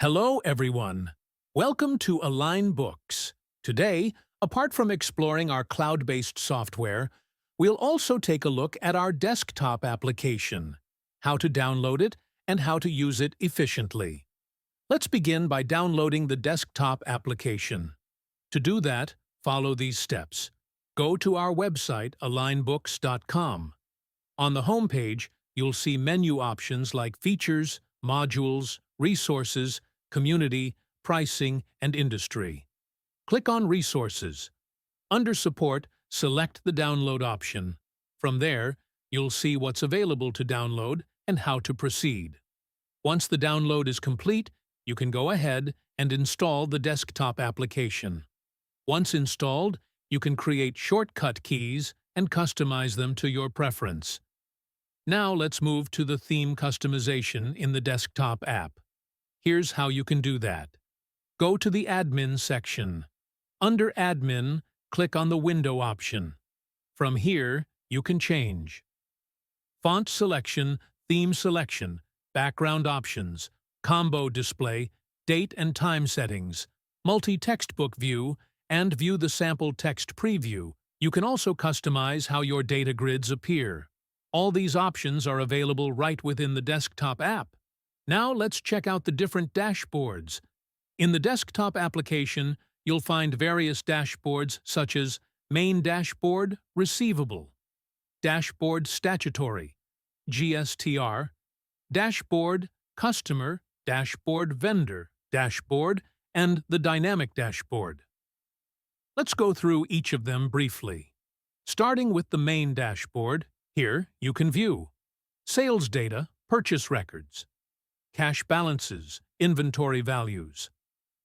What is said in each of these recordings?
Hello, everyone. Welcome to AlignBooks. Today, apart from exploring our cloud-based software, we'll also take a look at our desktop application, how to download it, and how to use it efficiently. Let's begin by downloading the desktop application. To do that, follow these steps. Go to our website, alignbooks.com. On the home page, you'll see menu options like Features, Modules, Resources, Community, Pricing, and Industry. Click on Resources. Under Support, select the Download option. From there, you'll see what's available to download and how to proceed. Once the download is complete, you can go ahead and install the desktop application. Once installed, you can create shortcut keys and customize them to your preference. Now let's move to the theme customization in the desktop app. Here's how you can do that. Go to the Admin section. Under Admin, click on the Window option. From here, you can change font selection, theme selection, background options, combo display, date and time settings, multi-textbook view, and view the sample text preview. You can also customize how your data grids appear. All these options are available right within the desktop app. Now let's check out the different dashboards. In the desktop application, you'll find various dashboards such as Main Dashboard, Receivable, Dashboard Statutory, GSTR, Dashboard Customer, Dashboard Vendor, Dashboard, and the Dynamic Dashboard. Let's go through each of them briefly. Starting with the main dashboard, here you can view sales data, purchase records, cash balances, inventory values,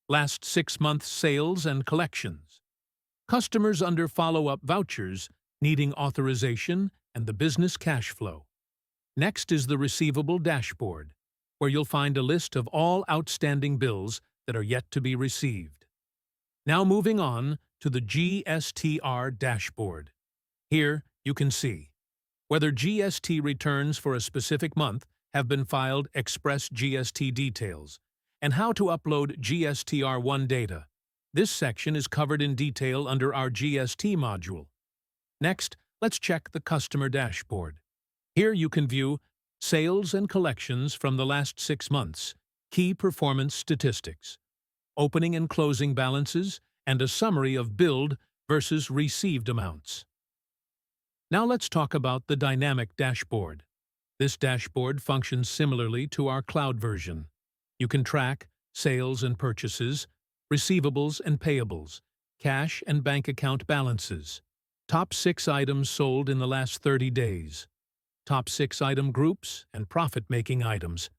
last 6 months sales and collections, customers under follow-up vouchers needing authorization, and the business cash flow. Next is the receivable dashboard, where you'll find a list of all outstanding bills that are yet to be received. Now moving on to the GSTR dashboard. Here you can see whether GST returns for a specific month have been filed, express GST details, and how to upload GSTR1 data. This section is covered in detail under our GST module. Next, let's check the customer dashboard. Here you can view sales and collections from the last 6 months, key performance statistics, opening and closing balances, and a summary of billed versus received amounts. Now let's talk about the dynamic dashboard. This dashboard functions similarly to our cloud version. You can track sales and purchases, receivables and payables, cash and bank account balances, top 6 items sold in the last 30 days, top 6 item groups and profit-making items,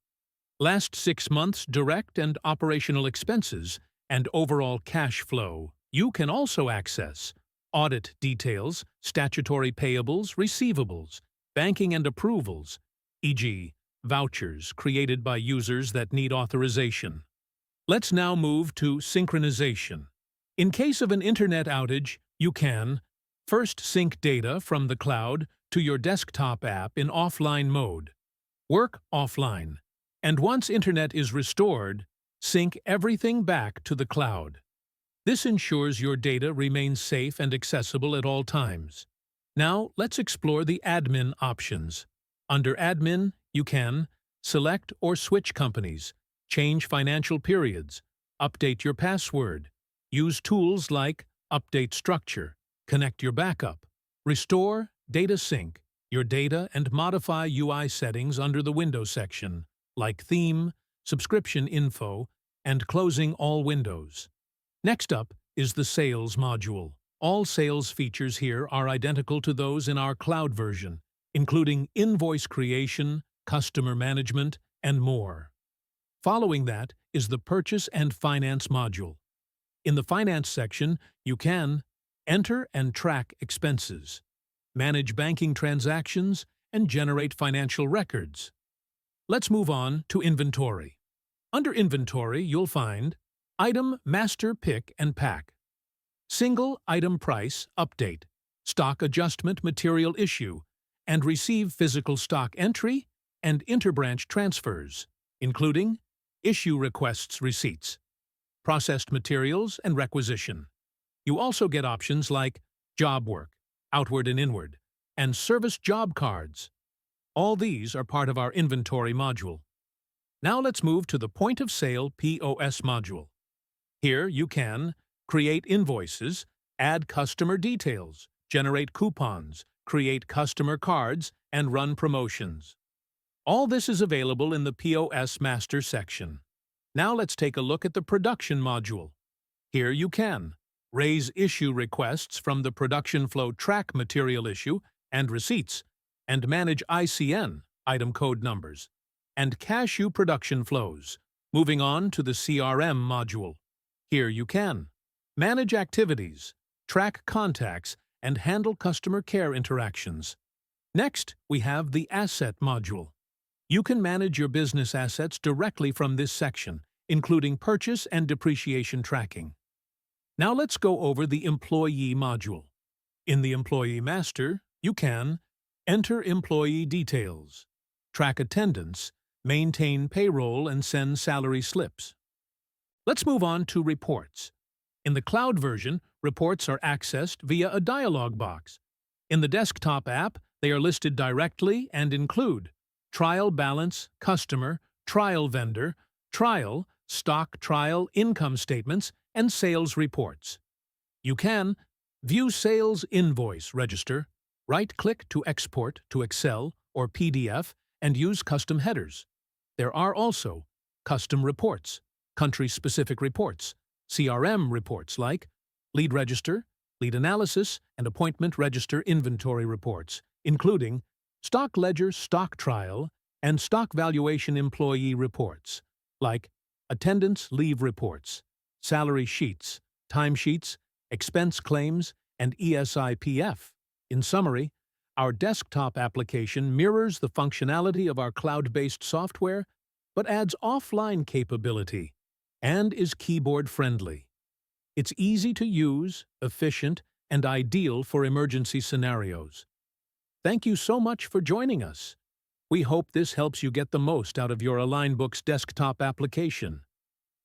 last 6 months direct and operational expenses, and overall cash flow. You can also access audit details, statutory payables, receivables, banking and approvals, e.g., vouchers created by users that need authorization. Let's now move to synchronization. In case of an internet outage, you can first sync data from the cloud to your desktop app in offline mode. Work offline. And once internet is restored, sync everything back to the cloud. This ensures your data remains safe and accessible at all times. Now, let's explore the admin options. Under Admin, you can select or switch companies, change financial periods, update your password, use tools like Update Structure, connect your backup, restore, data sync your data, and modify UI settings under the Windows section, like Theme, Subscription Info, and Closing all windows. Next up is the Sales module. All sales features here are identical to those in our cloud version, including invoice creation, customer management, and more. Following that is the Purchase and Finance module. In the Finance section, you can enter and track expenses, manage banking transactions, and generate financial records. Let's move on to Inventory. Under Inventory, you'll find Item Master Pick and Pack, Single Item Price Update, Stock Adjustment Material Issue, and Receive Physical Stock Entry and Interbranch Transfers, including issue requests receipts, processed materials, and requisition. You also get options like job work, outward and inward, and service job cards. All these are part of our inventory module. Now let's move to the point of sale POS module. Here you can create invoices, add customer details, generate coupons, create customer cards, and run promotions. All this is available in the POS Master section. Now let's take a look at the production module. Here you can raise issue requests from the production flow track material issue and receipts, and manage ICN, item code numbers, and cashew production flows. Moving on to the CRM module. Here you can manage activities, track contacts, and handle customer care interactions. Next, we have the Asset module. You can manage your business assets directly from this section, including purchase and depreciation tracking. Now let's go over the Employee module. In the Employee Master, you can enter employee details, track attendance, maintain payroll, and send salary slips. Let's move on to Reports. In the cloud version, reports are accessed via a dialog box. In the desktop app, they are listed directly and include trial balance, customer, trial vendor, trial, stock trial, income statements, and sales reports. You can view sales invoice register, right-click to export to Excel or PDF, and use custom headers. There are also custom reports, country-specific reports, CRM reports like lead register, lead analysis, and appointment register inventory reports, including stock ledger stock trial and stock valuation employee reports, like attendance leave reports, salary sheets, timesheets, expense claims, and ESIPF. In summary, our desktop application mirrors the functionality of our cloud-based software, but adds offline capability and is keyboard-friendly. It's easy to use, efficient, and ideal for emergency scenarios. Thank you so much for joining us. We hope this helps you get the most out of your AlignBooks desktop application.